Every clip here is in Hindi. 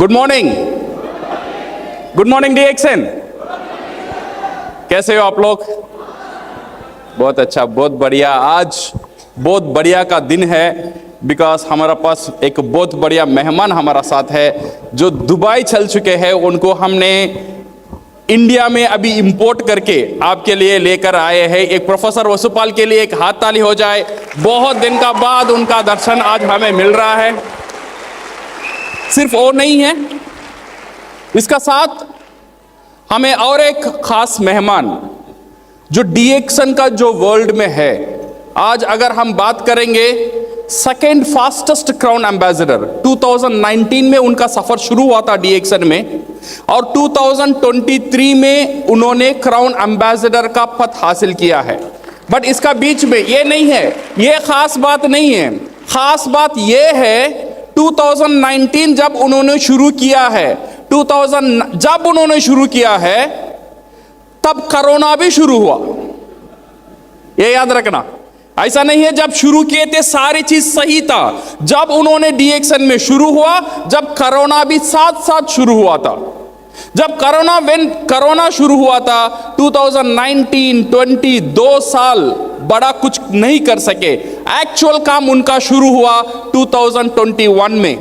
Good morning. Good morning DXN। कैसे हो आप लोग? बहुत अच्छा, बहुत बढ़िया। आज बहुत बढ़िया का दिन है बिकॉज हमारा पास एक बहुत बढ़िया मेहमान हमारा साथ है जो दुबई चल चुके हैं। उनको हमने इंडिया में अभी इंपोर्ट करके आपके लिए लेकर आए हैं। एक प्रोफेसर वसुपाल के लिए एक हाथ ताली हो जाए। बहुत दिन का बाद उनका दर्शन आज हमें मिल रहा है। सिर्फ वो नहीं है, इसका साथ हमें और एक खास मेहमान जो DXN का जो वर्ल्ड में है। आज अगर हम बात करेंगे सेकेंड फास्टेस्ट क्राउन एम्बेसडर, 2019 में उनका सफर शुरू हुआ था DXN में और 2023 में उन्होंने क्राउन एम्बेसडर का पद हासिल किया है। बट इसका बीच में ये नहीं है, ये खास बात नहीं है। खास बात ये है 2019 जब उन्होंने शुरू किया है, जब उन्होंने शुरू किया है तब कोरोना भी शुरू हुआ। ये याद रखना, ऐसा नहीं है जब शुरू किए थे सारी चीज सही था। जब उन्होंने DXN में शुरू हुआ, जब कोरोना भी साथ साथ शुरू हुआ था। जब कोरोना शुरू हुआ था 2019-20 2 साल बड़ा कुछ नहीं कर सके। एक्चुअल काम उनका शुरू हुआ 2021 में।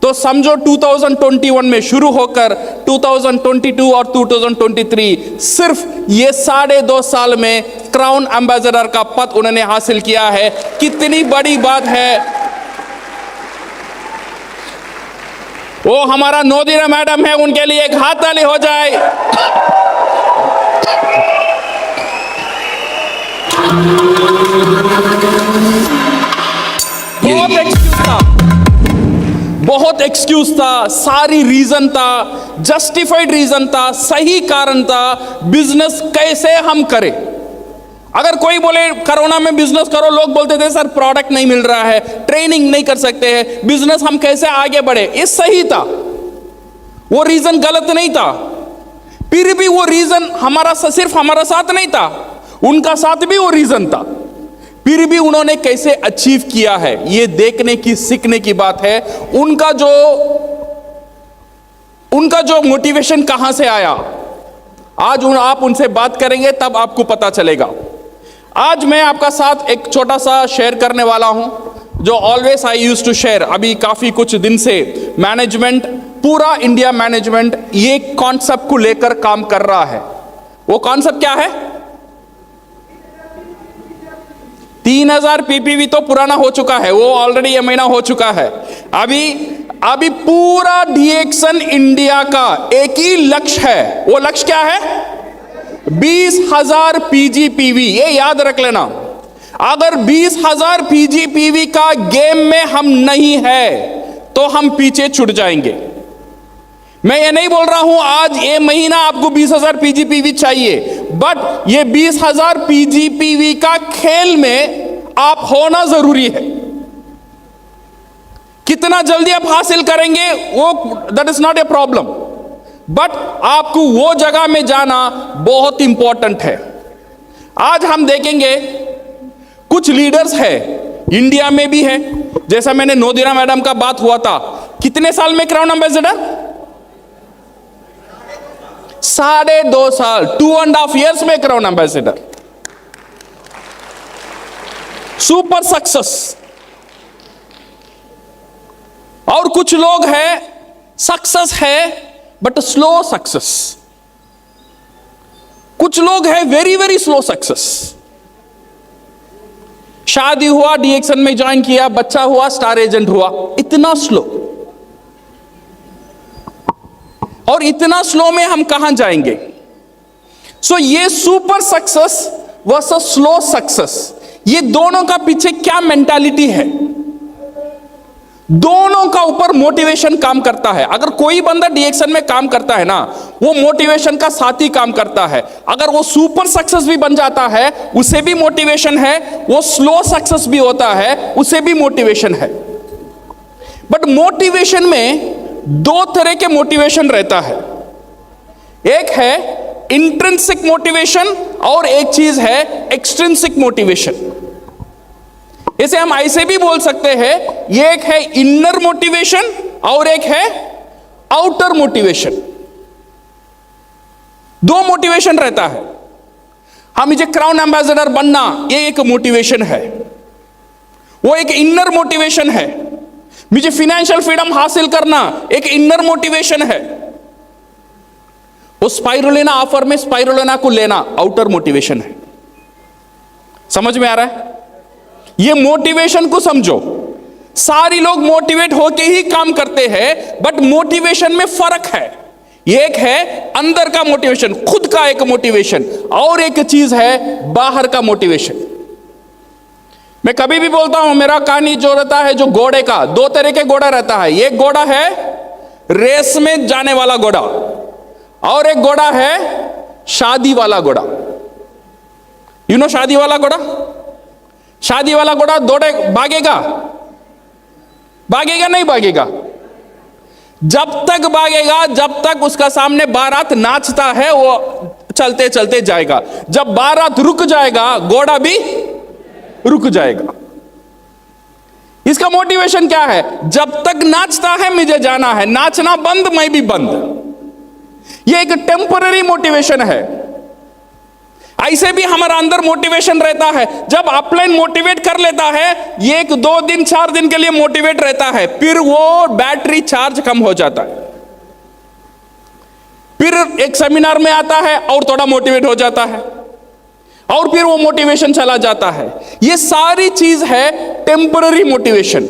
तो समझो 2021 में शुरू होकर 2022 और 2023 सिर्फ ये 2.5 साल में क्राउन एम्बेसडर का पद उन्होंने हासिल किया है। कितनी बड़ी बात है। वो हमारा नोदिरा मैडम है, उनके लिए एक हाथ ताली हो जाए। बहुत एक्सक्यूज था, सारी रीजन था, जस्टिफाइड रीजन था, सही कारण था। बिजनेस कैसे हम करें? अगर कोई बोले कोरोना में बिजनेस करो, लोग बोलते थे सर प्रोडक्ट नहीं मिल रहा है, ट्रेनिंग नहीं कर सकते हैं, बिजनेस हम कैसे आगे बढ़े? ये सही था, वो रीजन गलत नहीं था। फिर भी वो रीजन सिर्फ हमारा साथ नहीं था, उनका साथ भी वो रीजन था। फिर भी उन्होंने कैसे अचीव किया है, ये देखने की, सीखने की बात है। उनका जो मोटिवेशन कहां से आया, आज आप उनसे बात करेंगे तब आपको पता चलेगा। आज मैं आपका साथ एक छोटा सा शेयर करने वाला हूं जो always I use to share. अभी काफी कुछ दिन से मैनेजमेंट, पूरा इंडिया मैनेजमेंट ये कॉन्सेप्ट को लेकर काम कर रहा है। वो कॉन्सेप्ट क्या है? 3000 PPV तो पुराना हो चुका है, वो ऑलरेडी ये महीना हो चुका है। अभी पूरा DXN इंडिया का एक ही लक्ष्य है। वो लक्ष्य क्या है? 20,000 PGPV। ये याद रख लेना, अगर 20,000 PGPV का गेम में हम नहीं है तो हम पीछे छूट जाएंगे। मैं ये नहीं बोल रहा हूं आज ये महीना आपको 20,000 PGPV चाहिए, बट ये 20,000 PGPV का खेल में आप होना जरूरी है। कितना जल्दी आप हासिल करेंगे वो that is not a problem, but आपको वो जगह में जाना बहुत इंपॉर्टेंट है। आज हम देखेंगे कुछ लीडर्स है, इंडिया में भी है। जैसा मैंने नोदिरा मैडम का बात हुआ था, कितने साल में क्राउन एम्बेसडर? 2.5 साल, 2.5 years में क्राउन एम्बेसडर। Super success. और कुछ लोग हैं सक्सेस है बट स्लो सक्सेस। कुछ लोग हैं वेरी वेरी स्लो सक्सेस। शादी हुआ, DXN में ज्वाइन किया, बच्चा हुआ, स्टार एजेंट हुआ, इतना स्लो। और इतना स्लो में हम कहां जाएंगे? सो ये super success versus slow success, ये दोनों का पीछे क्या मेंटालिटी है? दोनों का ऊपर मोटिवेशन काम करता है। अगर कोई बंदा DXN में काम करता है ना, वो मोटिवेशन का साथ ही काम करता है। अगर वो सुपर सक्सेस भी बन जाता है, उसे भी मोटिवेशन है। वो स्लो सक्सेस भी होता है, उसे भी मोटिवेशन है। बट मोटिवेशन में 2 तरह के मोटिवेशन रहता है। एक है इंट्रिंसिक मोटिवेशन और एक चीज है एक्सट्रिंसिक मोटिवेशन। इसे हम ऐसे भी बोल सकते हैं, ये एक है इनर मोटिवेशन और एक है आउटर मोटिवेशन। दो मोटिवेशन रहता है। हाँ, मुझे क्राउन एम्बेसडर बनना, ये एक मोटिवेशन है, वो एक इनर मोटिवेशन है। मुझे फाइनेंशियल फ्रीडम हासिल करना एक इनर मोटिवेशन है। वो स्पाइरुलिना ऑफर में स्पाइरुलिना को लेना आउटर मोटिवेशन है। समझ में आ रहा है? ये मोटिवेशन को समझो। सारी लोग मोटिवेट होके ही काम करते हैं, बट मोटिवेशन में फर्क है। एक है अंदर का मोटिवेशन, खुद का एक मोटिवेशन, और एक चीज है बाहर का मोटिवेशन। मैं कभी भी बोलता हूं, मेरा कहानी जो रहता है, जो घोड़े का, दो तरह के घोड़ा रहता है। एक घोड़ा है रेस में जाने वाला घोड़ा, और एक घोड़ा है शादी वाला घोड़ा। यू नो शादी वाला घोड़ा? शादी वाला घोड़ा दौड़े, भागेगा? भागेगा नहीं भागेगा? जब तक भागेगा जब तक उसका सामने बारात नाचता है, वो चलते चलते जाएगा। जब बारात रुक जाएगा, घोड़ा भी रुक जाएगा। इसका मोटिवेशन क्या है? जब तक नाचता है मुझे जाना है, नाचना बंद मैं भी बंद। यह एक टेम्पररी मोटिवेशन है। ऐसे भी हमारा अंदर मोटिवेशन रहता है। जब अपलाइन मोटिवेट कर लेता है, ये 1-2 दिन 4 दिन के लिए मोटिवेट रहता है, फिर वो बैटरी चार्ज कम हो जाता है। फिर एक सेमिनार में आता है और थोड़ा मोटिवेट हो जाता है, और फिर वो मोटिवेशन चला जाता है। ये सारी चीज है टेम्पररी मोटिवेशन।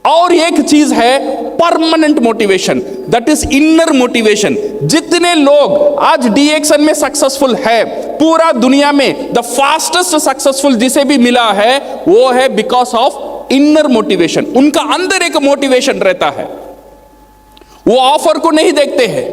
और एक चीज है permanent motivation, that is inner motivation. जितने लोग आज डीएक्सन में सक्सेसफुल है, पूरा दुनिया में द फास्टेस्ट सक्सेसफुल जिसे भी मिला है, वो है बिकॉज ऑफ इनर मोटिवेशन। उनका अंदर एक मोटिवेशन रहता है। वो ऑफर को नहीं देखते हैं,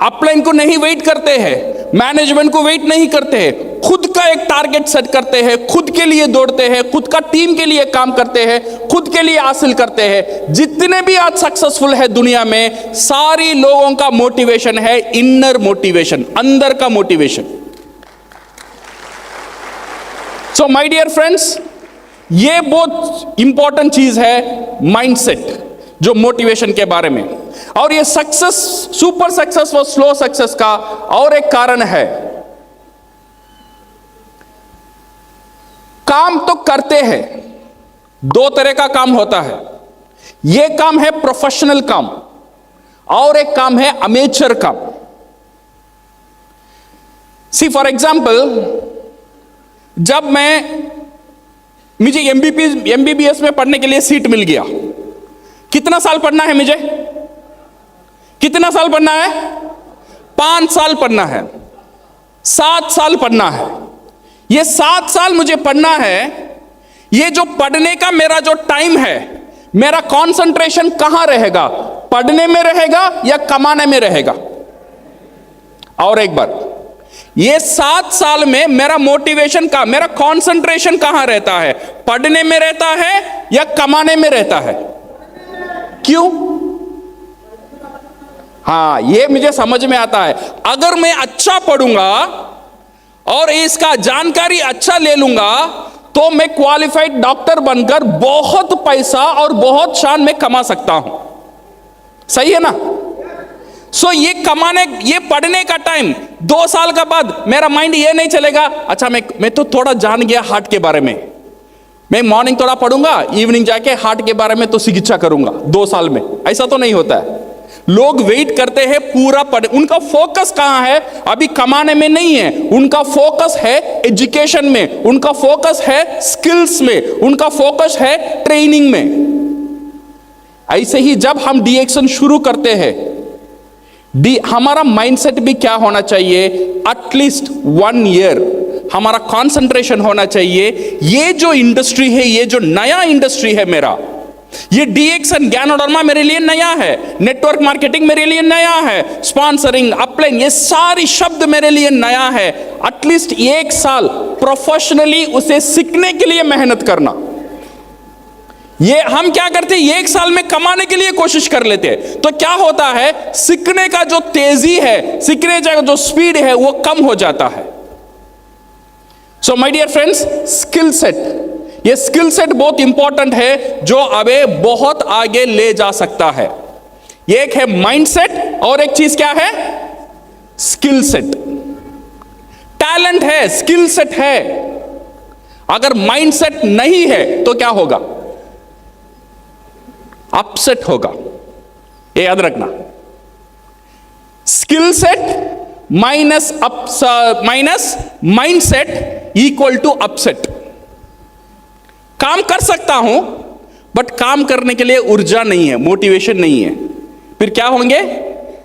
अपलाइन को नहीं वेट करते हैं, मैनेजमेंट को वेट नहीं करते हैं, खुद का एक टारगेट सेट करते हैं, खुद के लिए दौड़ते हैं, खुद का टीम के लिए काम करते हैं, खुद के लिए हासिल करते हैं। जितने भी आज सक्सेसफुल है दुनिया में, सारी लोगों का मोटिवेशन है इनर मोटिवेशन, अंदर का motivation. So my dear friends, ये बहुत इंपॉर्टेंट चीज है माइंडसेट, जो मोटिवेशन के बारे में। और ये सक्सेस, सुपर सक्सेस व स्लो सक्सेस का और एक कारण है, काम तो करते हैं, दो तरह का काम होता है। ये काम है प्रोफेशनल काम, और एक काम है अमेचर काम। सी फॉर एग्जाम्पल, जब मुझे एमबीबीएस में पढ़ने के लिए सीट मिल गया, कितना साल पढ़ना है मुझे? कितना साल पढ़ना है? 5 साल पढ़ना है, 7 साल पढ़ना है। ये 7 साल मुझे पढ़ना है। ये जो पढ़ने का मेरा जो टाइम है, मेरा कंसंट्रेशन कहां रहेगा? पढ़ने में रहेगा या कमाने में रहेगा? और एक बार, ये 7 साल में मेरा मोटिवेशन का, मेरा कंसंट्रेशन कहां रहता है? पढ़ने में रहता है या कमाने में रहता है? क्यों? हाँ, ये मुझे समझ में आता है। अगर मैं अच्छा पढ़ूंगा और इसका जानकारी अच्छा ले लूंगा, तो मैं क्वालिफाइड डॉक्टर बनकर बहुत पैसा और बहुत शान में कमा सकता हूं। सही है ना? सो ये कमाने, ये पढ़ने का टाइम 2 साल का बाद मेरा माइंड ये नहीं चलेगा, अच्छा मैं तो थोड़ा जान गया हार्ट के बारे में, मैं मॉर्निंग थोड़ा पढ़ूंगा, इवनिंग जाके हार्ट के बारे में तो चिकित्सा करूंगा 2 साल में। ऐसा तो नहीं होता है। लोग वेट करते हैं पूरा पढ़, उनका फोकस कहां है? अभी कमाने में नहीं है, उनका फोकस है एजुकेशन में, उनका फोकस है स्किल्स में, उनका फोकस है ट्रेनिंग में। ऐसे ही जब हम डीएक्शन शुरू करते हैं, हमारा माइंडसेट भी क्या होना चाहिए? एटलीस्ट 1 ईयर हमारा कंसंट्रेशन होना चाहिए। ये जो इंडस्ट्री है, ये जो नया इंडस्ट्री है मेरा, ये डीएक्सन ज्ञानोडर्मा मेरे लिए नया है, नेटवर्क मार्केटिंग मेरे लिए नया है, स्पॉन्सरिंग, अपलाइन, ये सारी शब्द मेरे लिए नया है। एटलीस्ट 1 साल प्रोफेशनली उसे सीखने के लिए मेहनत करना। ये हम क्या करते हैं? 1 साल में कमाने के लिए कोशिश कर लेते हैं, तो क्या होता है? सीखने का जो तेजी है, सीखने का जो स्पीड है, वो कम हो जाता है। So my dear friends, skill set, ये स्किल सेट बहुत इंपॉर्टेंट है, जो अबे बहुत आगे ले जा सकता है। एक है माइंडसेट और एक चीज क्या है? Skill set. टैलेंट है, स्किल सेट है, अगर माइंडसेट नहीं है तो क्या होगा? अपसेट होगा। ये याद रखना, skill set minus mindset equal to upset. काम कर सकता हूं बट काम करने के लिए ऊर्जा नहीं है, मोटिवेशन नहीं है, फिर क्या होंगे?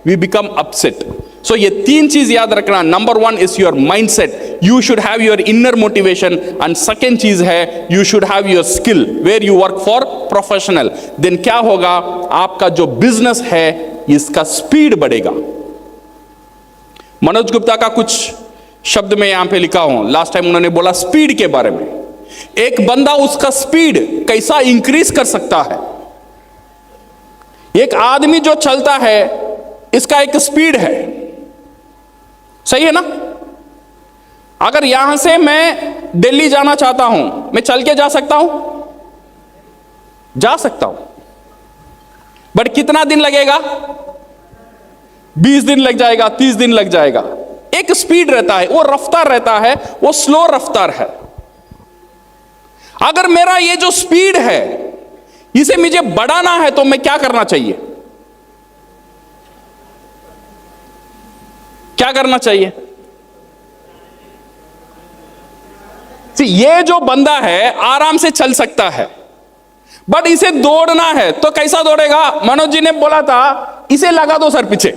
We become upset. सो ये तीन चीज याद रखना। Number one is your mindset, you should have your inner motivation, and second चीज है you should have your skill where you work for professional. Then क्या होगा? आपका जो बिजनेस है इसका स्पीड बढ़ेगा। मनोज गुप्ता का कुछ शब्द में यहां पे लिखा हूं, लास्ट टाइम उन्होंने बोला स्पीड के बारे में। एक बंदा उसका स्पीड कैसा इंक्रीज कर सकता है? एक आदमी जो चलता है इसका एक स्पीड है, सही है ना? अगर यहां से मैं दिल्ली जाना चाहता हूं, मैं चल के जा सकता हूं? जा सकता हूं, बट कितना दिन लगेगा? 20 दिन लग जाएगा, 30 दिन लग जाएगा। एक स्पीड रहता है, वो रफ्तार रहता है, वो स्लो रफ्तार है। अगर मेरा ये जो स्पीड है इसे मुझे बढ़ाना है तो मैं क्या करना चाहिए? क्या करना चाहिए? ये जो बंदा है आराम से चल सकता है, बट इसे दौड़ना है तो कैसा दौड़ेगा? मनोज जी ने बोला था इसे लगा दो सर पीछे।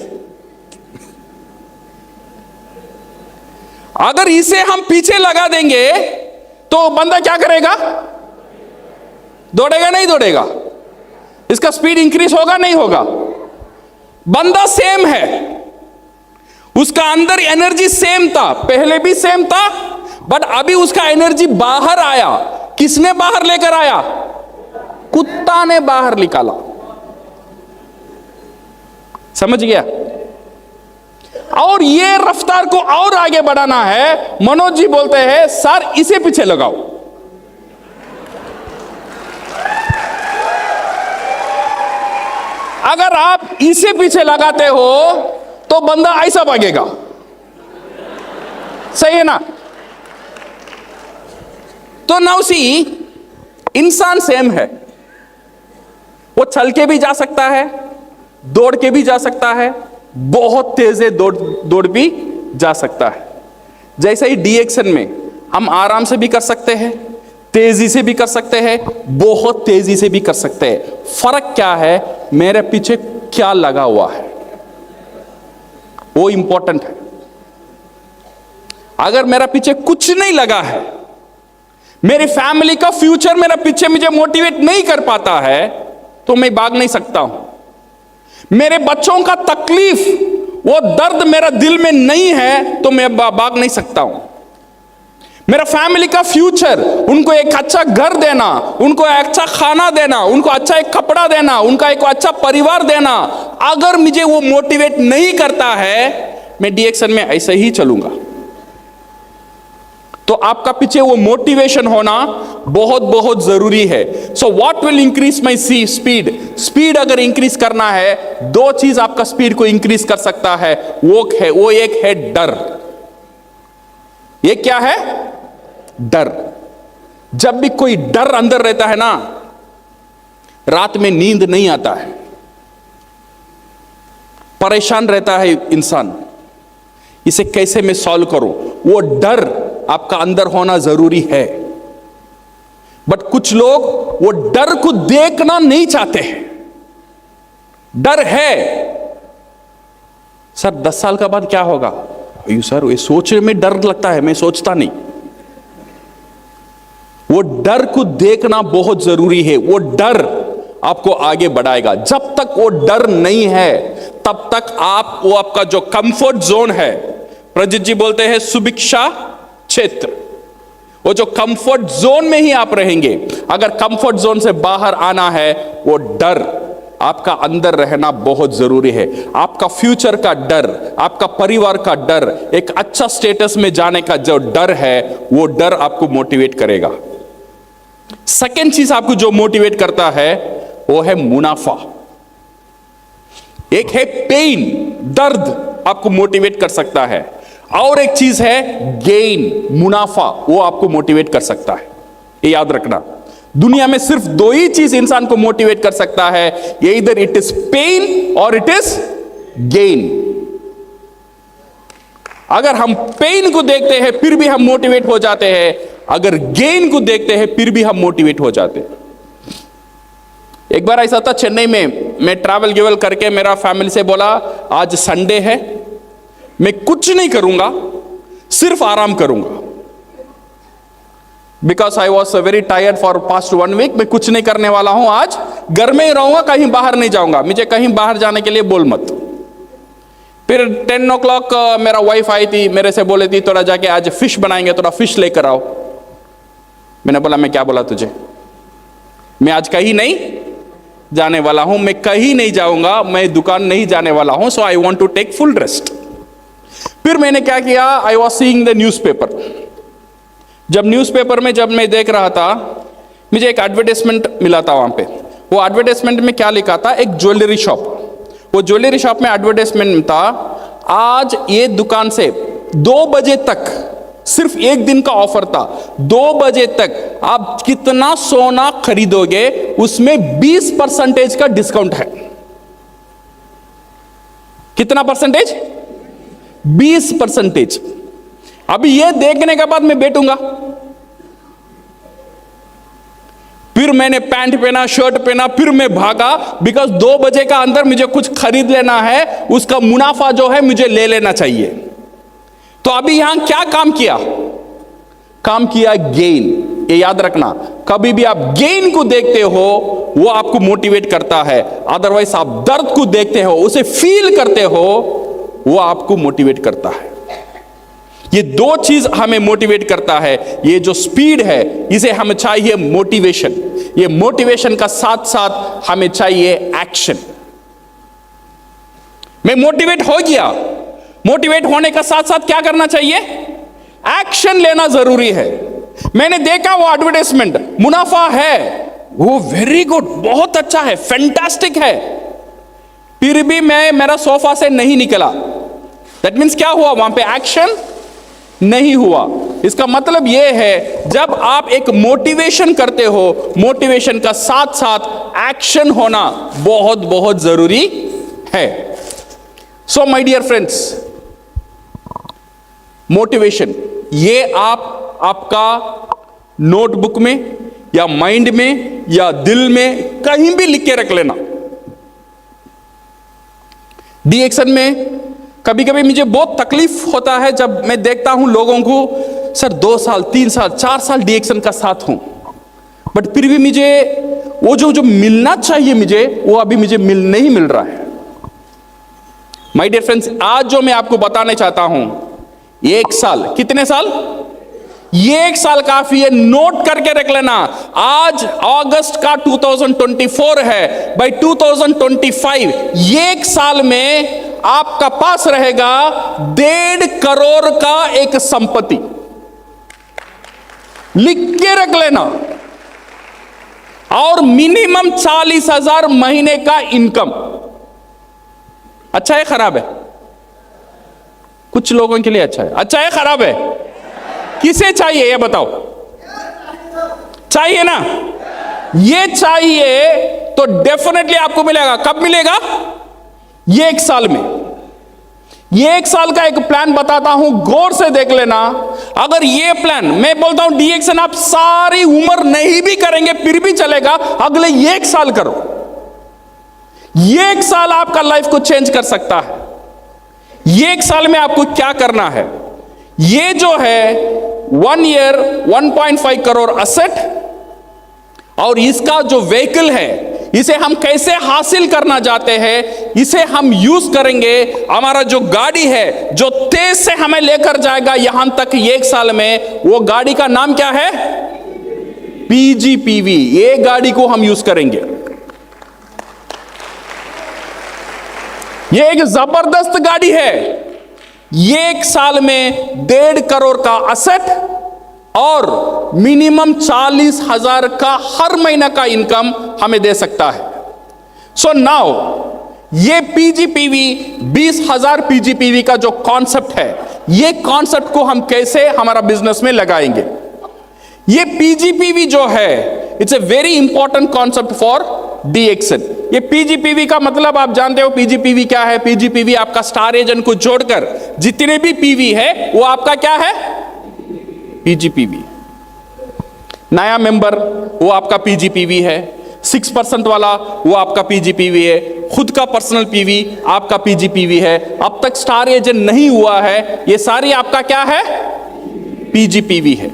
अगर इसे हम पीछे लगा देंगे तो बंदा क्या करेगा? दौड़ेगा नहीं दौड़ेगा? इसका स्पीड इंक्रीज होगा नहीं होगा? बंदा सेम है, उसका अंदर एनर्जी सेम था, पहले भी सेम था, बट अभी उसका एनर्जी बाहर आया। किसने बाहर लेकर आया? कुत्ता ने बाहर निकाला। समझ गया? और ये रफ्तार को और आगे बढ़ाना है। मनोज जी बोलते हैं सर इसे पीछे लगाओ। अगर आप इसे पीछे लगाते हो तो बंदा ऐसा भागेगा, सही है ना? तो नाउ सी, इंसान सेम है, वो चल के भी जा सकता है, दौड़ के भी जा सकता है, बहुत तेज दौड़ भी जा सकता है। जैसे ही डीएक्शन में हम आराम से भी कर सकते हैं, तेजी से भी कर सकते हैं, बहुत तेजी से भी कर सकते हैं। फर्क क्या है? मेरे पीछे क्या लगा हुआ है, वो इंपॉर्टेंट है। अगर मेरा पीछे कुछ नहीं लगा है, मेरी फैमिली का फ्यूचर मेरा पीछे मुझे मोटिवेट नहीं कर पाता है, तो मैं भाग नहीं सकता हूं। मेरे बच्चों का तकलीफ, वो दर्द मेरा दिल में नहीं है तो मैं भाग नहीं सकता हूं। मेरा फैमिली का फ्यूचर, उनको एक अच्छा घर देना, उनको एक अच्छा खाना देना, उनको अच्छा एक कपड़ा देना, उनका एक अच्छा परिवार देना, अगर मुझे वो मोटिवेट नहीं करता है, मैं डीएक्शन में ऐसे ही चलूंगा। तो आपका पीछे वो मोटिवेशन होना बहुत बहुत जरूरी है। So what will increase my speed? Speed अगर इंक्रीज करना है, दो चीज आपका स्पीड को इंक्रीज कर सकता है। वो एक है डर। ये क्या है? डर। जब भी कोई डर अंदर रहता है ना, रात में नींद नहीं आता है, परेशान रहता है इंसान, इसे कैसे मैं सॉल्व करूं? वो डर आपका अंदर होना जरूरी है। बट कुछ लोग वो डर को देखना नहीं चाहते हैं। डर है, सर 10 साल का बाद क्या होगा? सर ये सोचने में डर लगता है, मैं सोचता नहीं। वो डर को देखना बहुत जरूरी है। वो डर आपको आगे बढ़ाएगा। जब तक वो डर नहीं है तब तक वो आपका जो कंफर्ट जोन है, प्रजित जी बोलते हैं सुभिक्षा क्षेत्र, वो जो कंफर्ट जोन में ही आप रहेंगे। अगर कंफर्ट जोन से बाहर आना है, वो डर आपका अंदर रहना बहुत जरूरी है। आपका फ्यूचर का डर, आपका परिवार का डर, एक अच्छा स्टेटस में जाने का जो डर है, वो डर आपको मोटिवेट करेगा। सेकेंड चीज आपको जो मोटिवेट करता है वो है मुनाफा। एक है पेन, दर्द आपको मोटिवेट कर सकता है, और एक चीज है गेन, मुनाफा, वो आपको मोटिवेट कर सकता है। ये याद रखना, दुनिया में सिर्फ दो ही चीज इंसान को मोटिवेट कर सकता है, ये इधर इट इज पेन और इट इज गेन। अगर हम पेन को देखते हैं फिर भी हम मोटिवेट हो जाते हैं, अगर गेन को देखते हैं फिर भी हम मोटिवेट हो जाते हैं। एक बार ऐसा था चेन्नई में, मैं ट्रैवल गिवल करके मेरा फैमिली से बोला आज संडे है, मैं कुछ नहीं करूंगा, सिर्फ आराम करूंगा, because I was very tired for past 1 week. मैं कुछ नहीं करने वाला हूं, आज घर में ही रहूंगा, कहीं बाहर नहीं जाऊंगा, मुझे कहीं बाहर जाने के लिए बोल मत। फिर 10 o'clock मेरा वाइफ आई थी, मेरे से बोले थी थोड़ा जाके आज फिश बनाएंगे, थोड़ा फिश लेकर आओ। मैंने बोला मैं क्या बोला तुझे, मैं आज कहीं नहीं जाने वाला हूं, मैं कहीं नहीं जाऊंगा, मैं दुकान नहीं जाने वाला हूं, so I want to take full rest. फिर मैंने क्या किया, I was seeing the newspaper. जब न्यूज़पेपर में जब मैं देख रहा था, मुझे एक एडवर्टाइजमेंट मिला था वहां पे। वो एडवर्टाइजमेंट में क्या लिखा था, एक ज्वेलरी शॉप, वो ज्वेलरी शॉप में एडवर्टाइजमेंट था, आज ये दुकान से 2 बजे तक, सिर्फ एक दिन का ऑफर था, 2 बजे तक आप कितना सोना खरीदोगे उसमें 20% का डिस्काउंट है। कितना परसेंटेज? 20%। अभी ये देखने के बाद मैं बैठूंगा, फिर मैंने पैंट पहना, शर्ट पहना, फिर मैं भागा, बिकॉज 2 बजे का अंदर मुझे कुछ खरीद लेना है, उसका मुनाफा जो है मुझे ले लेना चाहिए। तो अभी यहां क्या काम किया? काम किया गेन। ये याद रखना, कभी भी आप गेन को देखते हो वो आपको मोटिवेट करता है, अदरवाइज आप दर्द को देखते हो, उसे फील करते हो, वो आपको मोटिवेट करता है। ये 2 चीज हमें मोटिवेट करता है। ये जो स्पीड है इसे हमें चाहिए मोटिवेशन, ये मोटिवेशन का साथ साथ हमें चाहिए एक्शन। मैं मोटिवेट हो गया, मोटिवेट होने का साथ साथ क्या करना चाहिए? एक्शन लेना जरूरी है। मैंने देखा वो एडवर्टाइजमेंट, मुनाफा है, वो वेरी गुड, बहुत अच्छा है, फैंटास्टिक है, फिर भी मैं मेरा सोफा से नहीं निकला। दैट मीन्स क्या हुआ? वहां पे एक्शन नहीं हुआ। इसका मतलब यह है जब आप एक मोटिवेशन करते हो, मोटिवेशन का साथ साथ एक्शन होना बहुत बहुत जरूरी है। So my dear friends, motivation ये आपका नोटबुक में या माइंड में या दिल में कहीं भी लिख के रख लेना। डी एक्शन में कभी कभी मुझे बहुत तकलीफ होता है जब मैं देखता हूं लोगों को, सर 2 साल 3 साल 4 साल डी एक्शन का साथ हूं, बट फिर भी मुझे वो जो मिलना चाहिए मुझे, वो अभी मुझे नहीं मिल रहा है। माय डियर फ्रेंड्स, आज जो मैं आपको बताने चाहता हूं, 1 साल, कितने साल? ये 1 साल काफी है, नोट करके रख लेना। आज अगस्त का 2024 है, बाय 2025 ये 1 साल में आपका पास रहेगा 1.5 करोड़ का एक संपत्ति। लिख के रख लेना। और मिनिमम 40,000 महीने का इनकम। अच्छा है खराब है? कुछ लोगों के लिए अच्छा है। अच्छा है खराब है? किसे चाहिए ये बताओ? चाहिए ना? ये चाहिए तो डेफिनेटली आपको मिलेगा। कब मिलेगा? ये 1 साल में। ये 1 साल का एक प्लान बताता हूं, गौर से देख लेना। अगर ये प्लान, मैं बोलता हूं डी एक्शन आप सारी उम्र नहीं भी करेंगे फिर भी चलेगा, अगले 1 साल करो। ये 1 साल आपका लाइफ को चेंज कर सकता है। ये 1 साल में आपको क्या करना है? ये जो है 1 ईयर 1.5 करोड़ असेट, और इसका जो व्हीकल है इसे हम कैसे हासिल करना चाहते हैं, इसे हम यूज करेंगे। हमारा जो गाड़ी है जो तेज से हमें लेकर जाएगा यहां तक 1 साल में, वो गाड़ी का नाम क्या है? PGPV। ये गाड़ी को हम यूज करेंगे। ये एक जबरदस्त गाड़ी है। ये 1 साल में 1.5 करोड़ का असेट और मिनिमम 40,000 का हर महीना का इनकम हमें दे सकता है। सो नाउ ये पीजीपीवी 20,000 पीजीपीवी का जो कॉन्सेप्ट है, ये कॉन्सेप्ट को हम कैसे हमारा बिजनेस में लगाएंगे। ये पीजीपीवी जो है it's a very important concept for डीएक्सन। ये पीजीपीवी का मतलब आप जानते हो पीजीपीवी क्या है। पीजीपीवी आपका स्टार एजेंट को जोड़कर जितने भी पीवी है वो आपका क्या है, पीजीपीवी। नया मेंबर वो आपका पीजीपीवी है, 6% वाला वो आपका पीजीपीवी है, खुद का पर्सनल पीवी आपका पीजीपीवी है, अब तक स्टार एजेंट नहीं हुआ है, ये सारी आपका क्या है, पीजीपीवी है।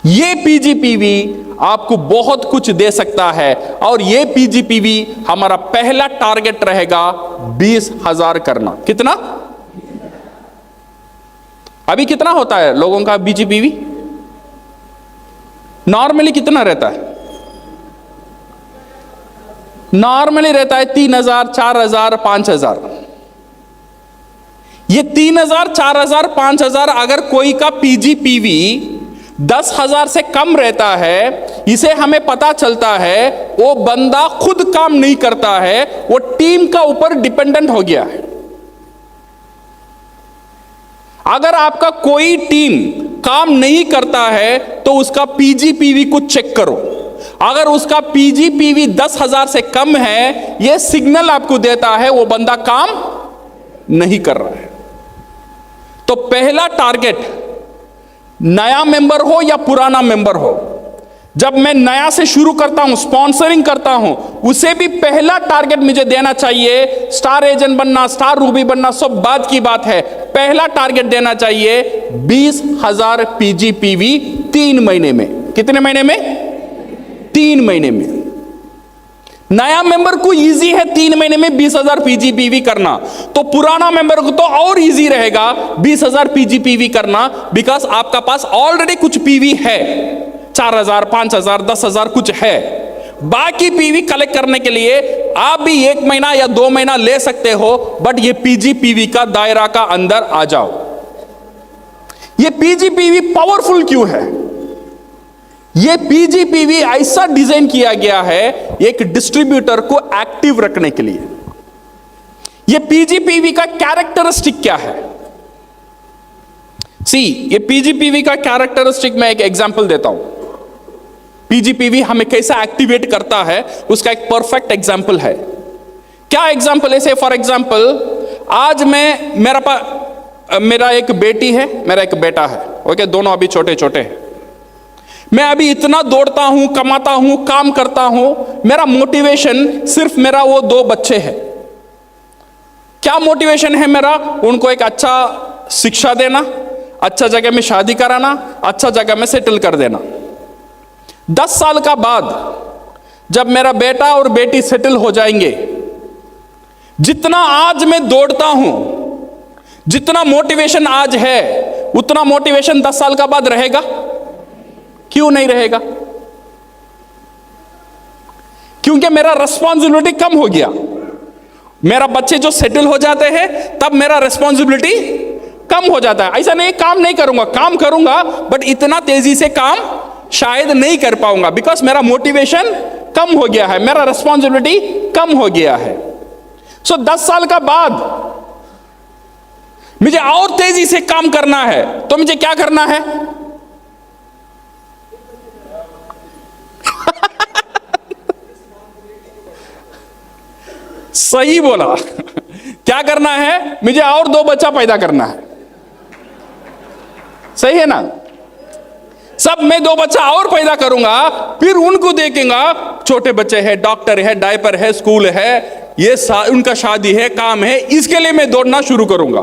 ये पीजीपीवी आपको बहुत कुछ दे सकता है और ये पीजीपीवी हमारा पहला टारगेट रहेगा 20,000 करना। कितना? अभी कितना होता है लोगों का पीजीपीवी? नॉर्मली कितना रहता है? नॉर्मली रहता है 3,000, 4,000, 5,000। ये 3,000, 4,000, 5,000 अगर कोई का पीजीपीवी 10,000 से कम रहता है, इसे हमें पता चलता है वो बंदा खुद काम नहीं करता है, वो टीम का ऊपर डिपेंडेंट हो गया है। अगर आपका कोई टीम काम नहीं करता है तो उसका पीजीपीवी को चेक करो। अगर उसका पीजीपीवी 10,000 से कम है, यह सिग्नल आपको देता है वो बंदा काम नहीं कर रहा है। तो पहला टारगेट, नया मेंबर हो या पुराना मेंबर हो, जब मैं नया से शुरू करता हूं, स्पॉन्सरिंग करता हूं, उसे भी पहला टारगेट मुझे देना चाहिए। स्टार एजेंट बनना, स्टार रूबी बनना सब बाद की बात है, पहला टारगेट देना चाहिए 20,000 पीजीपीवी 3 महीने में। कितने महीने में? 3 महीने में। नया मेंबर को इजी है 3 महीने में 20,000 पीजीपीवी करना, तो पुराना मेंबर को तो और इजी रहेगा 20,000 पीजीपीवी करना, बिकॉज आपका पास ऑलरेडी कुछ पीवी है, 4,000, 5,000, 10,000 कुछ है। बाकी पीवी कलेक्ट करने के लिए आप भी 1 महीना या 2 महीना ले सकते हो, बट ये पीजीपीवी का दायरा का अंदर आ जाओ। ये पीजीपीवी पावरफुल क्यों है? ये पीजीपीवी ऐसा डिजाइन किया गया है एक डिस्ट्रीब्यूटर को एक्टिव रखने के लिए। ये पीजीपीवी का कैरेक्टरिस्टिक क्या है? सी, ये पीजीपीवी का कैरेक्टरिस्टिक मैं एक एग्जांपल देता हूं। पीजीपीवी हमें कैसा एक्टिवेट करता है उसका एक परफेक्ट एग्जांपल है। क्या एग्जांपल है? फॉर एग्जांपल, आज मेरा एक बेटी है, मेरा एक बेटा है, ओके, दोनों अभी छोटे छोटे हैं। मैं अभी इतना दौड़ता हूं, कमाता हूं, काम करता हूं, मेरा मोटिवेशन सिर्फ मेरा वो 2 बच्चे हैं। क्या मोटिवेशन है मेरा? उनको एक अच्छा शिक्षा देना, अच्छा जगह में शादी कराना, अच्छा जगह में सेटल कर देना। 10 साल का बाद जब मेरा बेटा और बेटी सेटल हो जाएंगे, जितना आज मैं दौड़ता हूं, जितना मोटिवेशन आज है, उतना मोटिवेशन 10 साल का बाद रहेगा? क्यों नहीं रहेगा? क्योंकि मेरा रिस्पॉन्सिबिलिटी कम हो गया। मेरा बच्चे जो सेटल हो जाते हैं तब मेरा रिस्पॉन्सिबिलिटी कम हो जाता है। ऐसा नहीं काम नहीं करूंगा, काम करूंगा, बट इतना तेजी से काम शायद नहीं कर पाऊंगा, बिकॉज मेरा मोटिवेशन कम हो गया है, मेरा रिस्पॉन्सिबिलिटी कम हो गया है। सो 10 साल का बाद मुझे और तेजी से काम करना है, तो मुझे क्या करना है? सही बोला। क्या करना है? मुझे और 2 बच्चा पैदा करना है। सही है ना? सब मैं 2 बच्चा और पैदा करूंगा, फिर उनको देखेंगा, छोटे बच्चे हैं, डॉक्टर है, डायपर है, स्कूल है, ये उनका शादी है, काम है, इसके लिए मैं दौड़ना शुरू करूंगा।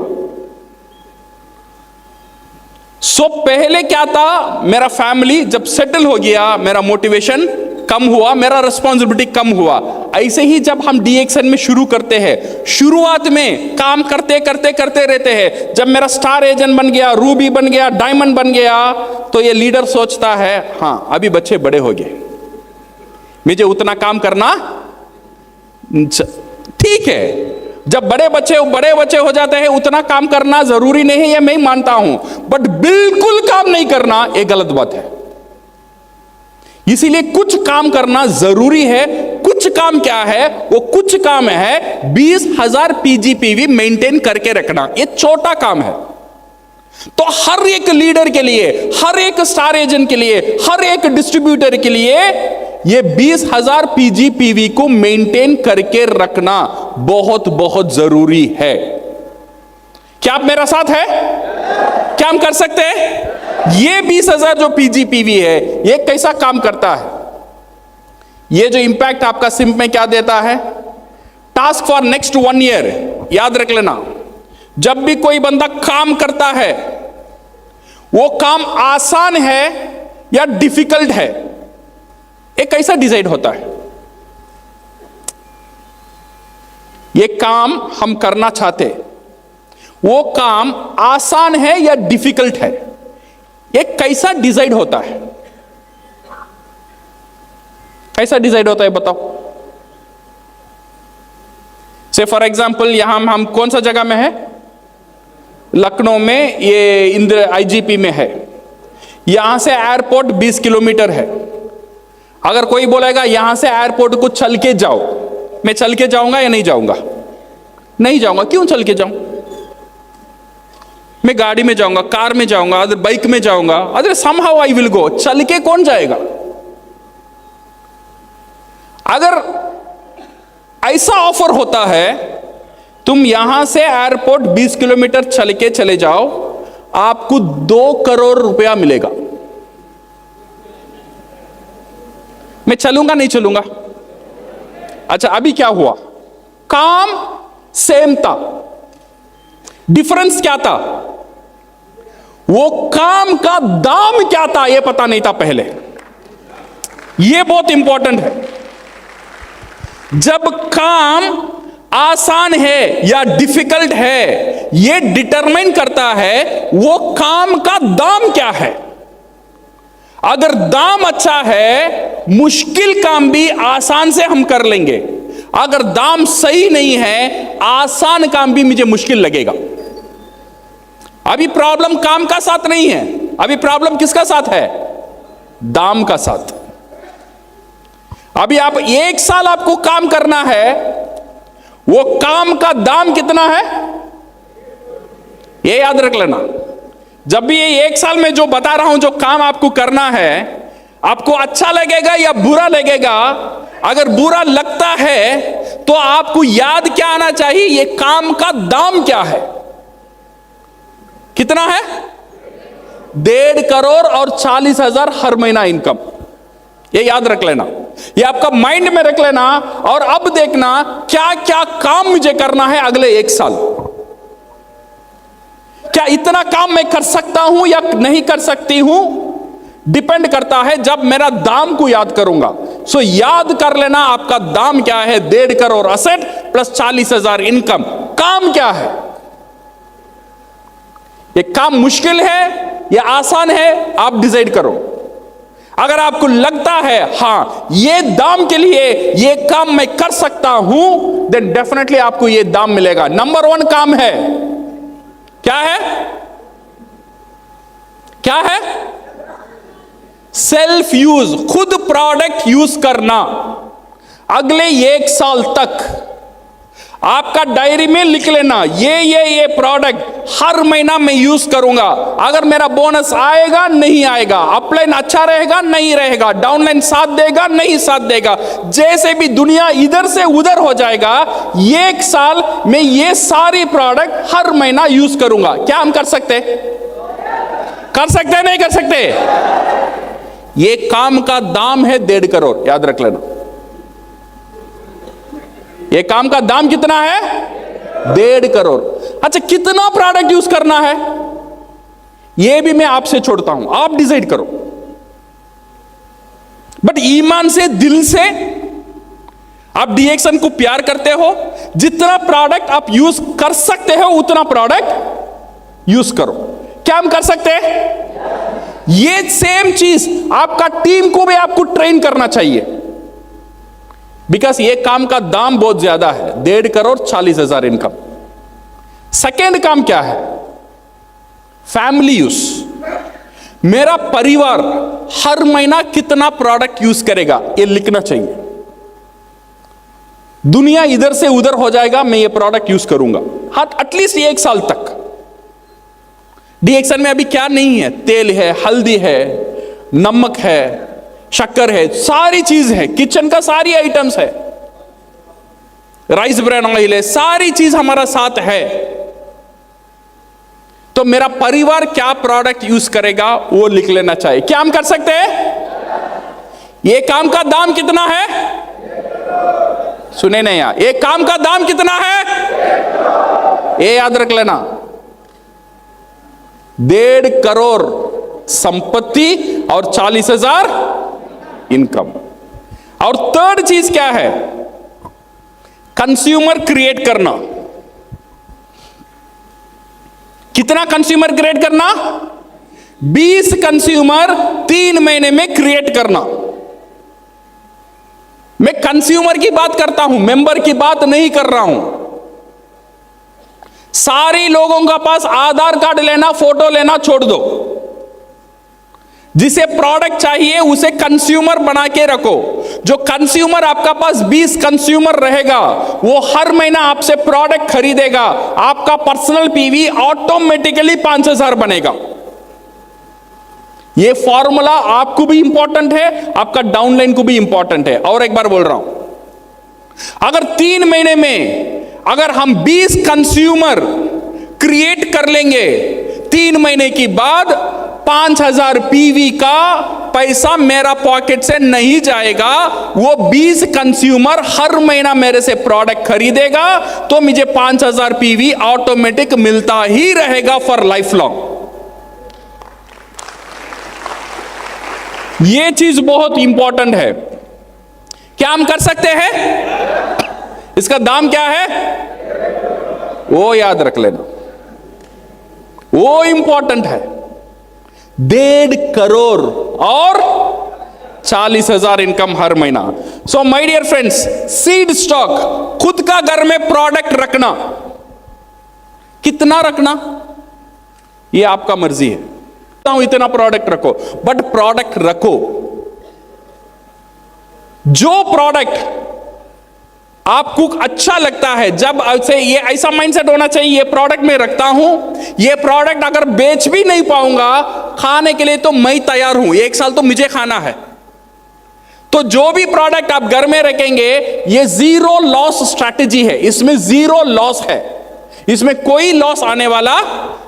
सो पहले क्या था? मेरा फैमिली जब सेटल हो गया, मेरा मोटिवेशन कम हुआ, मेरा रिस्पॉन्सिबिलिटी कम हुआ। ऐसे ही जब हम डीएक्सन में शुरू करते हैं, शुरुआत में काम करते करते करते रहते हैं। जब मेरा स्टार एजेंट बन गया, रूबी बन गया, डायमंड बन गया, तो ये लीडर सोचता है हाँ अभी बच्चे बड़े हो गए, मुझे उतना काम करना ठीक है। जब बड़े बच्चे हो जाते हैं, उतना काम करना जरूरी नहीं है, ये मैं मानता हूं, बट बिल्कुल काम नहीं करना ये गलत बात है। इसीलिए कुछ काम करना जरूरी है, कुछ कुछ काम क्या है? वो कुछ काम है 20,000 पीजीपीवी मेंटेन करके रखना। ये छोटा काम है। तो हर एक लीडर के लिए, हर एक स्टार एजेंट के लिए, हर एक डिस्ट्रीब्यूटर के लिए ये 20,000 पीजीपीवी को मेंटेन करके रखना बहुत बहुत जरूरी है। क्या आप मेरा साथ है? क्या हम कर सकते हैं? ये 20,000 जो पीजीपीवी है, ये कैसा काम करता है? ये जो इंपैक्ट आपका सिम्प में क्या देता है? Task for next 1 year. याद रख लेना, जब भी कोई बंदा काम करता है, वो काम आसान है या डिफिकल्ट है, ये कैसा डिसाइड होता है? ये काम हम करना चाहते, वो काम आसान है या डिफिकल्ट है, ये कैसा डिसाइड होता है? कैसा डिसाइड होता है बताओ? से फॉर एग्जाम्पल यहां हम कौन सा जगह में है? लखनऊ में, ये इंदिरा आईजीपी में है। यहां से एयरपोर्ट 20 किलोमीटर है। अगर कोई बोलेगा यहां से एयरपोर्ट को चल के जाओ, मैं चल के जाऊंगा या नहीं जाऊंगा? नहीं जाऊंगा। क्यों चल के जाऊं? मैं गाड़ी में जाऊंगा, कार में जाऊंगा, अदर बाइक में जाऊंगा, other somehow I will go. चल के कौन जाएगा? अगर ऐसा ऑफर होता है, तुम यहां से एयरपोर्ट 20 किलोमीटर चल के चले जाओ, आपको 2 करोड़ रुपया मिलेगा। मैं चलूंगा नहीं चलूंगा? अच्छा, अभी क्या हुआ? काम सेम था, डिफरेंस क्या था? वो काम का दाम क्या था ये पता नहीं था पहले। ये बहुत इंपॉर्टेंट है। जब काम आसान है या डिफिकल्ट है, यह डिटरमाइन करता है वो काम का दाम क्या है। अगर दाम अच्छा है, मुश्किल काम भी आसान से हम कर लेंगे। अगर दाम सही नहीं है, आसान काम भी मुझे मुश्किल लगेगा। अभी प्रॉब्लम काम का साथ नहीं है, अभी प्रॉब्लम किसका साथ है? दाम का साथ। अभी आप 1 साल आपको काम करना है, वो काम का दाम कितना है ये याद रख लेना। जब भी ये 1 साल में जो बता रहा हूं, जो काम आपको करना है, आपको अच्छा लगेगा या बुरा लगेगा? अगर बुरा लगता है तो आपको याद क्या आना चाहिए? ये काम का दाम क्या है? कितना है? 1.5 करोड़ और 40,000 हर महीना इनकम। ये याद रख लेना, ये आपका माइंड में रख लेना। और अब देखना क्या क्या काम मुझे करना है अगले 1 साल। क्या इतना काम मैं कर सकता हूं या नहीं कर सकती हूं, डिपेंड करता है जब मेरा दाम को याद करूंगा। सो याद कर लेना आपका दाम क्या है। 1.5 करोड़ असेट प्लस 40,000 इनकम। काम क्या है? ये काम मुश्किल है या आसान है, आप डिसाइड करो। अगर आपको लगता है हां ये दाम के लिए ये काम मैं कर सकता हूं, देन डेफिनेटली आपको ये दाम मिलेगा। नंबर 1 काम है, क्या है? क्या है? सेल्फ यूज, खुद प्रोडक्ट यूज करना। अगले 1 साल तक आपका डायरी में लिख लेना, ये प्रोडक्ट हर महीना मैं यूज करूंगा। अगर मेरा बोनस आएगा नहीं आएगा, अपलाइन अच्छा रहेगा नहीं रहेगा, डाउनलाइन साथ देगा नहीं साथ देगा, जैसे भी दुनिया इधर से उधर हो जाएगा, 1 साल में ये सारी प्रोडक्ट हर महीना यूज करूंगा। क्या हम कर सकते? कर सकते नहीं कर सकते? ये काम का दाम है 1.5 करोड़, याद रख लेना। ये काम का दाम कितना है? 1.5 करोड़। अच्छा, कितना प्रोडक्ट यूज करना है ये भी मैं आपसे छोड़ता हूं, आप डिसाइड करो। बट ईमान से, दिल से आप डीएक्सन को प्यार करते हो, जितना प्रोडक्ट आप यूज कर सकते हो उतना प्रोडक्ट यूज करो। क्या हम कर सकते हैं? ये सेम चीज आपका टीम को भी आपको ट्रेन करना चाहिए, बिकॉज ये काम का दाम बहुत ज्यादा है। 1.5 करोड़ 40,000 इनकम। सेकेंड काम क्या है? Family use. मेरा परिवार हर महीना कितना प्रोडक्ट यूज करेगा ये लिखना चाहिए। दुनिया इधर से उधर हो जाएगा, मैं ये प्रोडक्ट यूज करूंगा हाँ एटलीस्ट 1 साल तक। डीएक्सन में अभी क्या नहीं है? तेल है, हल्दी है, नमक है, शक्कर है, सारी चीज है, किचन का सारी आइटम्स है, राइस ब्रान ऑयल है, सारी चीज हमारा साथ है। तो मेरा परिवार क्या प्रोडक्ट यूज करेगा वो लिख लेना चाहिए। क्या हम कर सकते हैं? ये काम का दाम कितना है? सुने नहीं यार, एक काम का दाम कितना है? ये याद रख लेना, 1.5 करोड़ संपत्ति और 40,000 इनकम। और थर्ड चीज क्या है? कंज्यूमर क्रिएट करना। कितना कंज्यूमर क्रिएट करना? 20 कंज्यूमर 3 महीने में क्रिएट करना। मैं कंज्यूमर की बात करता हूं, मेंबर की बात नहीं कर रहा हूं। सारे लोगों का पास आधार कार्ड लेना, फोटो लेना छोड़ दो। जिसे प्रोडक्ट चाहिए उसे कंज्यूमर बना के रखो। जो कंज्यूमर आपका पास 20 कंज्यूमर रहेगा, वो हर महीना आपसे प्रोडक्ट खरीदेगा। आपका पर्सनल पीवी ऑटोमेटिकली 5,000 बनेगा। ये फॉर्मूला आपको भी इंपॉर्टेंट है, आपका डाउनलाइन को भी इंपॉर्टेंट है। और एक बार बोल रहा हूं, अगर 3 महीने में अगर हम 20 कंज्यूमर क्रिएट कर लेंगे, 3 महीने के बाद 5,000 पीवी का पैसा मेरा पॉकेट से नहीं जाएगा। वो 20 कंज्यूमर हर महीना मेरे से प्रोडक्ट खरीदेगा, तो मुझे 5,000 पीवी ऑटोमेटिक मिलता ही रहेगा फॉर लाइफ लॉन्ग। ये चीज बहुत इंपॉर्टेंट है। क्या हम कर सकते हैं? इसका दाम क्या है वो याद रख लेना, वो इंपॉर्टेंट है। 1.5 करोड़ और 40,000 इनकम हर महीना। So my dear friends, seed stock, खुद का घर में प्रोडक्ट रखना, कितना रखना ये आपका मर्जी है। इतना प्रोडक्ट रखो, बट प्रोडक्ट रखो। जो प्रोडक्ट आपको अच्छा लगता है, जब ऐसे ये ऐसा माइंडसेट होना चाहिए, ये प्रोडक्ट मैं रखता हूं, ये प्रोडक्ट अगर बेच भी नहीं पाऊंगा, खाने के लिए तो मैं तैयार हूं, 1 साल तो मुझे खाना है। तो जो भी प्रोडक्ट आप घर में रखेंगे, ये जीरो लॉस स्ट्रैटेजी है, इसमें जीरो लॉस है, इसमें कोई लॉस आने वाला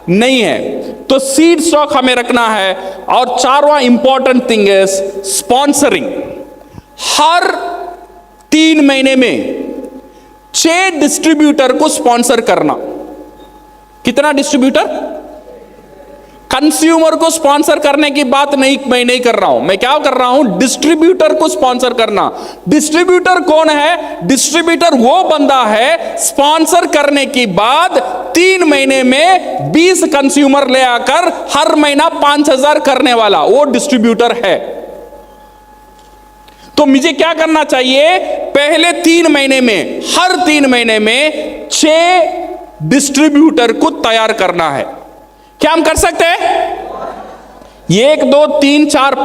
नहीं है। तो सीड स्टॉक हमें रखना है। और 4वां इंपॉर्टेंट थिंग इज स्पॉन्सरिंग। हर 3 महीने में 6 डिस्ट्रीब्यूटर को स्पॉन्सर करना। कितना डिस्ट्रीब्यूटर? कंज्यूमर को स्पॉन्सर करने की बात मैं नहीं कर रहा हूं, मैं क्या कर रहा हूं? डिस्ट्रीब्यूटर को स्पॉन्सर करना। डिस्ट्रीब्यूटर कौन है? डिस्ट्रीब्यूटर वो बंदा है, स्पॉन्सर करने के बाद 3 महीने में 20 कंज्यूमर ले आकर हर महीना 5,000 करने वाला, वो डिस्ट्रीब्यूटर है। तो मुझे क्या करना चाहिए? पहले 3 महीने में, हर 3 महीने में 6 डिस्ट्रीब्यूटर को तैयार करना है। क्या हम कर सकते हैं? 1 2 3 4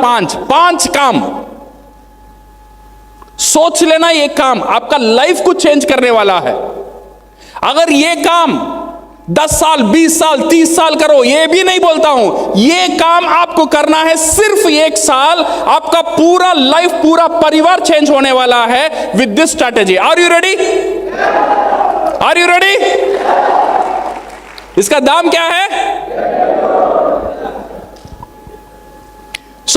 5 काम सोच लेना। ये काम आपका लाइफ को चेंज करने वाला है। अगर ये काम 10 साल 20 साल 30 साल करो, ये भी नहीं बोलता हूं, ये काम आपको करना है सिर्फ 1 साल, आपका पूरा लाइफ, पूरा परिवार चेंज होने वाला है with this strategy. Are you ready? Are you ready? इसका दाम क्या है?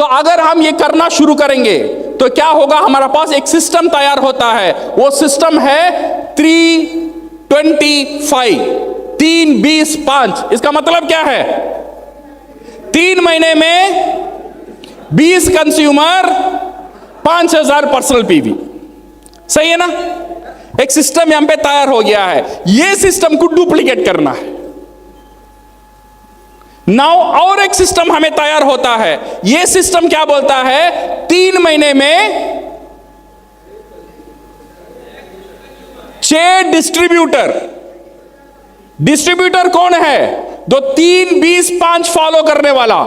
अगर हम ये करना शुरू करेंगे तो क्या होगा? हमारा पास एक सिस्टम तैयार होता है। वो सिस्टम है 3-25, 3 20 5। इसका मतलब क्या है? 3 महीने में 20 कंज्यूमर, 5,000 पर्सनल पीवी। सही है ना? एक सिस्टम यहां पे तैयार हो गया है। ये सिस्टम को डुप्लीकेट करना है। नाउ और एक सिस्टम हमें तैयार होता है। यह सिस्टम क्या बोलता है? 3 महीने में 6 डिस्ट्रीब्यूटर। डिस्ट्रीब्यूटर कौन है? 3 20 5 फॉलो करने वाला।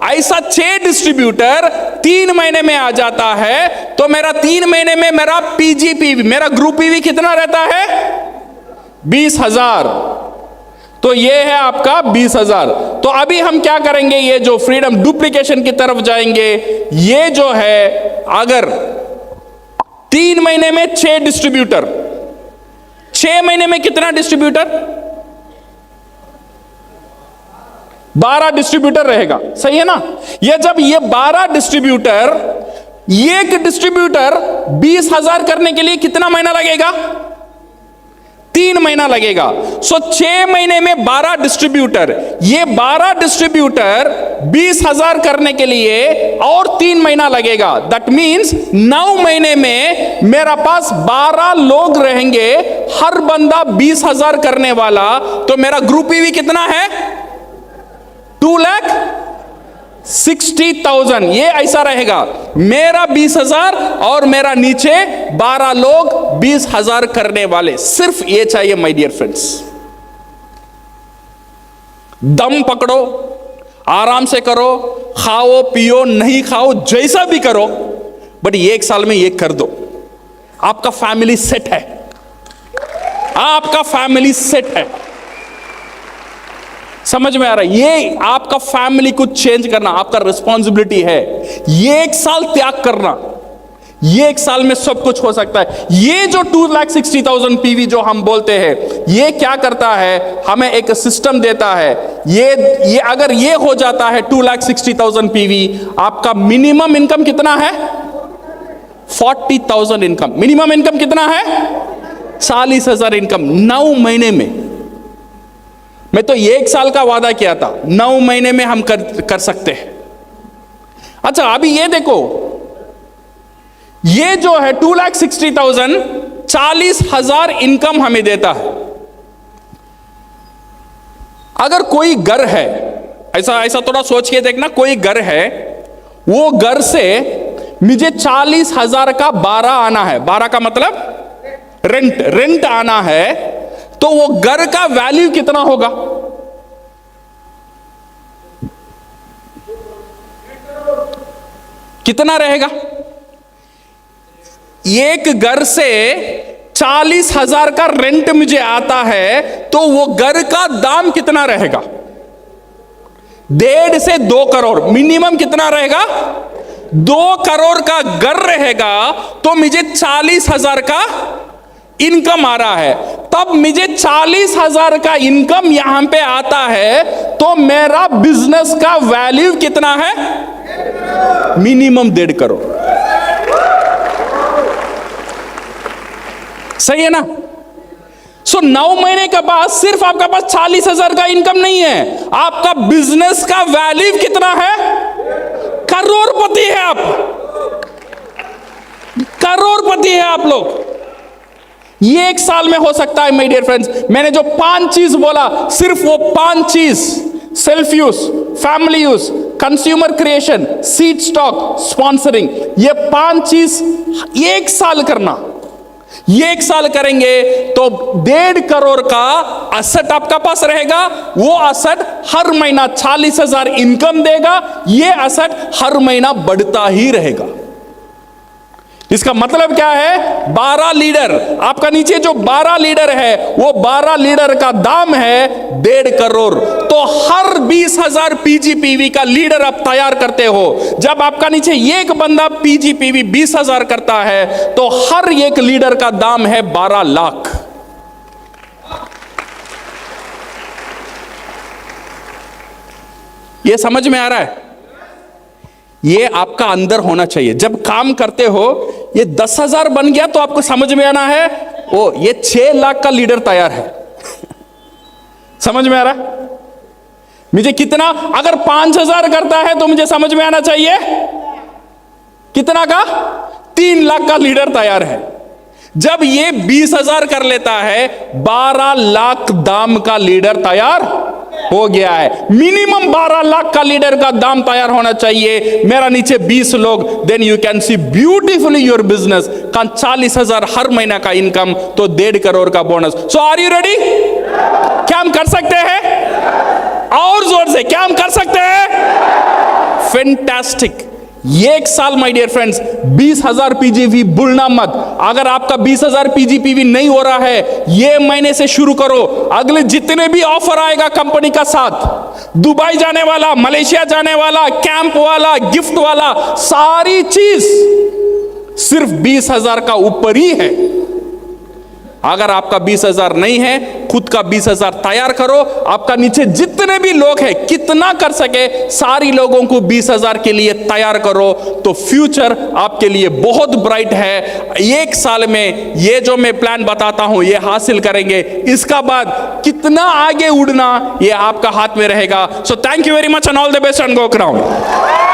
ऐसा 6 डिस्ट्रीब्यूटर 3 महीने में आ जाता है, तो मेरा 3 महीने में मेरा पीजीपीवी, मेरा ग्रुप पीवी कितना रहता है? 20,000। तो ये है आपका 20,000। तो अभी हम क्या करेंगे, ये जो फ्रीडम डुप्लीकेशन की तरफ जाएंगे। ये जो है, अगर 3 महीने में 6 डिस्ट्रीब्यूटर, 6 महीने में कितना डिस्ट्रीब्यूटर? 12 डिस्ट्रीब्यूटर रहेगा, सही है ना? ये जब ये 12 डिस्ट्रीब्यूटर, एक डिस्ट्रीब्यूटर 20,000 करने के लिए कितना महीना लगेगा? 3 महीना लगेगा। सो 6 महीने में 12 डिस्ट्रीब्यूटर, ये 12 डिस्ट्रीब्यूटर 20,000 करने के लिए और 3 महीना लगेगा। दैट मीन्स 9 महीने में मेरा पास 12 लोग रहेंगे, हर बंदा 20,000 करने वाला। तो मेरा ग्रुप ईवी कितना है? 2,60,000। ये ऐसा रहेगा, मेरा 20,000 और मेरा नीचे 12 लोग 20,000 करने वाले। सिर्फ ये चाहिए माय डियर फ्रेंड्स। दम पकड़ो, आराम से करो, खाओ पियो, नहीं खाओ, जैसा भी करो, बट 1 साल में ये कर दो। आपका फैमिली सेट है, आपका फैमिली सेट है। समझ में आ रहा है? ये आपका फैमिली को चेंज करना आपका रिस्पॉन्सिबिलिटी है। ये 1 साल त्याग करना, ये 1 साल में सब कुछ हो सकता है। ये जो 2,60,000 पीवी जो हम बोलते हैं, ये क्या करता है? हमें एक सिस्टम देता है। ये अगर ये हो जाता है 2,60,000 पीवी, आपका मिनिमम इनकम कितना है? 40,000 इनकम। मिनिमम इनकम कितना है? 40,000 इनकम 9 महीने में। मैं तो 1 साल का वादा किया था, 9 महीने में हम कर सकते हैं। अच्छा, अभी ये देखो, ये जो है 2,60,000, 40,000 इनकम हमें देता है। अगर कोई घर है, ऐसा थोड़ा सोच के देखना, कोई घर है, वो घर से मुझे 40,000 का 12 आना है। 12 का मतलब रेंट आना है। तो वो घर का वैल्यू कितना होगा? कितना रहेगा? एक घर से 40,000 का रेंट मुझे आता है, तो वो घर का दाम कितना रहेगा? 1.5 से 2 करोड़। मिनिमम कितना रहेगा? 2 करोड़ का घर रहेगा, तो मुझे 40,000 का इनकम आ रहा है। तब मुझे 40,000 का इनकम यहां पे आता है, तो मेरा बिजनेस का वैल्यू कितना है? मिनिमम 1.5 करोड़। सही है ना? सो 9 महीने के बाद सिर्फ आपका पास 40,000 का इनकम नहीं है, आपका बिजनेस का वैल्यू कितना है? करोड़पति है आप, करोड़पति है आप लोग। ये 1 साल में हो सकता है माय डियर फ्रेंड्स। मैंने जो 5 चीज बोला, सिर्फ वो 5 चीज, self use, family use, consumer creation, seed stock, sponsoring, ये 5 चीज 1 साल करना। ये 1 साल करेंगे तो 1.5 करोड़ का असेट आपका पास रहेगा। वो असेट हर महीना 40,000 इनकम देगा। ये असेट हर महीना बढ़ता ही रहेगा। इसका मतलब क्या है? 12 लीडर, आपका नीचे जो 12 लीडर है, वो 12 लीडर का दाम है 1.5 करोड़। तो हर 20,000 पीजीपीवी का लीडर आप तैयार करते हो। जब आपका नीचे एक बंदा पीजीपीवी 20,000 करता है, तो हर एक लीडर का दाम है 12 लाख। ये समझ में आ रहा है? ये आपका अंदर होना चाहिए। जब काम करते हो, ये 10,000 बन गया तो आपको समझ में आना है, ओ ये 6 लाख का लीडर तैयार है। समझ में आ रहा है? मुझे कितना, अगर 5,000 करता है तो मुझे समझ में आना चाहिए कितना का? 3 लाख का लीडर तैयार है। जब ये 20,000 कर लेता है, 12 लाख दाम का लीडर तैयार हो गया है। मिनिमम 12 लाख का लीडर का दाम तैयार होना चाहिए। मेरा नीचे 20 लोग, then you can see beautifully your business. 40,000 हर महीना का इनकम, तो 1.5 करोड़ का bonus. So are you ready? क्या हम कर सकते हैं? और जोर से, क्या हम कर सकते हैं? फैंटास्टिक। ये एक साल माय डियर फ्रेंड्स 20,000 पीजीपी भूलना मत। अगर आपका 20,000 पीजीपी नहीं हो रहा है, ये महीने से शुरू करो। अगले जितने भी ऑफर आएगा कंपनी का साथ, दुबई जाने वाला, मलेशिया जाने वाला, कैंप वाला, गिफ्ट वाला, सारी चीज सिर्फ 20,000 का ऊपर ही है। अगर आपका 20,000 नहीं है, खुद का 20,000 तैयार करो। आपका नीचे जितने भी लोग हैं, कितना कर सके सारी लोगों को 20,000 के लिए तैयार करो, तो फ्यूचर आपके लिए बहुत ब्राइट है। एक साल में ये जो मैं प्लान बताता हूं ये हासिल करेंगे, इसका बाद कितना आगे उड़ना ये आपका हाथ में रहेगा। So thank you very much and all the best and go crown.